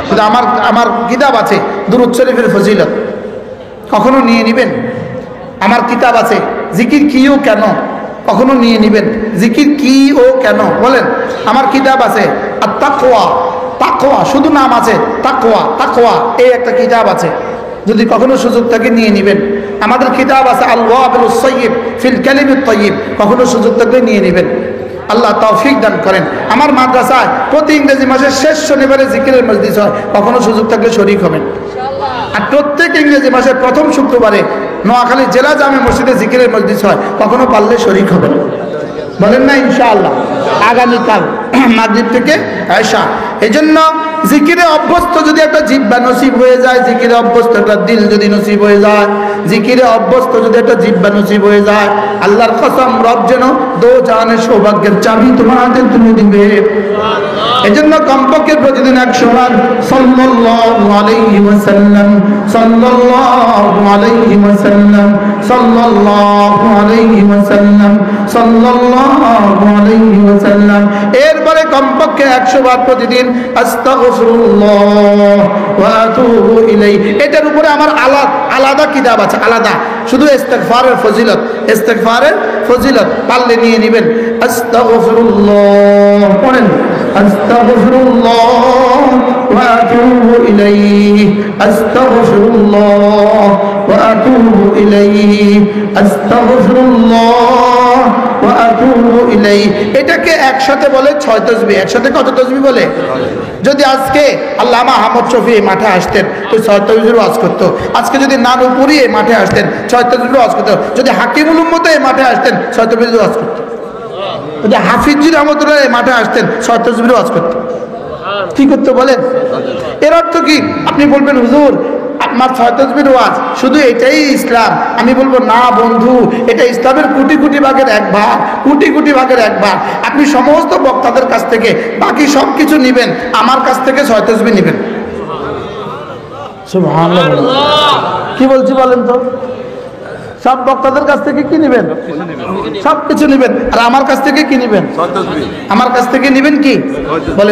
শুধু আমার কিতাব আছে দুরূদ শরীফের ফজিলত, কখনো নিয়ে নেবেন। আমার কিতাব আছে জিকির কি ও কেন, কখনো নিয়ে নেবেন। জিকির কি ও কেন বলেন। আমার কিতাব আছে আর তাকওয়া, তাকওয়া শুধু নাম আছে, তাকওয়া তাকওয়া এই একটা কিতাব আছে, যদি কখনো সুযোগ থাকে নিয়ে নেবেন। আমাদের কিতাব আছে আল ওয়াবিলুস সাইয়্যিব ফিল কালিমিত তাইয়্যিব, কখনো সুযোগ থাকলে নিয়ে নেবেন। আল্লাহ তৌফিক দান করেন। আমার মাদ্রাসায় প্রতি ইংরেজি মাসের শেষ শনিবারে জিকিরের মজলিস হয়, কখনো সুযোগ থাকলে শরীক হবেন। আর প্রত্যেক ইংরেজি মাসের প্রথম শুক্রবারে নোয়াখালী জেলা জামে মসজিদে জিকিরের মজলিস হয়, কখনো পারলে শরীক হবেন। বলেন না ইনশাআল্লাহ। আগামীকাল মাগরিব থেকে এশা। এই জন্য জিকিরে অভ্যস্ত যদি একটা জিহ্বা নসিব হয়ে যায়, জিকিরে অভ্যস্ত একটা দিল যদি নসিব হয়ে যায়, জিকিরে অভ্যস্ত যদি একটা জিহ্বা নসিব হয়ে যায়, আল্লাহর কসম রব যেন দো জাহানের সৌভাগ্যের চাবি তোমার হাতে তুলে দিবে। এই জন্য কমপক্ষে প্রতিদিন 100 বার সাল্লাল্লাহু আলাইহি ওয়াসাল্লাম, সাল্লাল্লাহু আলাইহি ওয়াসাল্লাম, সাল্লাল্লাহু আলাইহি ওয়াসাল্লাম, সাল্লাল্লাহু আলাইহি ওয়াসাল্লাম। এরপরে কমপক্ষে 100 বার প্রতিদিন আস্তাগফিরুল্লাহ ওয়া আতুবু ইলাইহি। এটার উপরে আমার আলাদা কিতাব আছে, আলাদা শুধু ইস্তিগফারের ফজিলত, ইস্তিগফারের ফজিলত পারলে নিয়ে নেবেন। আস্তাগফিরুল্লাহ পড়েন, আস্তাগফিরুল্লাহ ওয়া আতুবু ইলাইহি, আস্তাগফিরুল্লাহ ওয়া আতুবু ইলাইহি, আস্তাগফিরুল্লাহ ওয়া আতুবু ইলাইহি। এটাকে একসাথে বলে 6 তাসবিহ। একসাথে কত তাসবিহ বলে? যদি আজকে আল্লামা আহমদ শফী মাঠে আসতেন তো 6 তাসবিহ ওয়াজ করতো। আজকে যদি নানুপুরি এই মাঠে আসতেন 6 তাসবিহ ওয়াজ করতো। যদি হাকিমুল উম্মত এই মাঠে আসতেন 6 তাসবিহ ওয়াজ করতো। যদি হাফিজি রহমতুল্লাহ এই মাঠে আসতেন 6 তাসবিহ ওয়াজ করতো। কি করতে বলেন? এর অর্থ কি? আপনি বলবেন হুজুর আমার 6 তাসবিহ ওয়াজ শুধু এটাই ইসলাম। আমি বলবো না বন্ধু, এটা ইসলামের কোটি কোটি ভাগের এক ভাগ, কোটি কোটি ভাগের এক ভাগ। আপনি সমস্ত বক্তাদের কাছ থেকে বাকি সব কিছু নেবেন, আমার কাছ থেকে 6 তাসবিহ নেবেন। সুবহানাল্লাহ। কি বলছি বলেন তো? সব বক্তাদের কাছ থেকে কি নেবেন? সব কিছু নেবেন। আর আমার কাছ থেকে কি নেবেন? আমার কাছ থেকে নেবেন কি বলেন?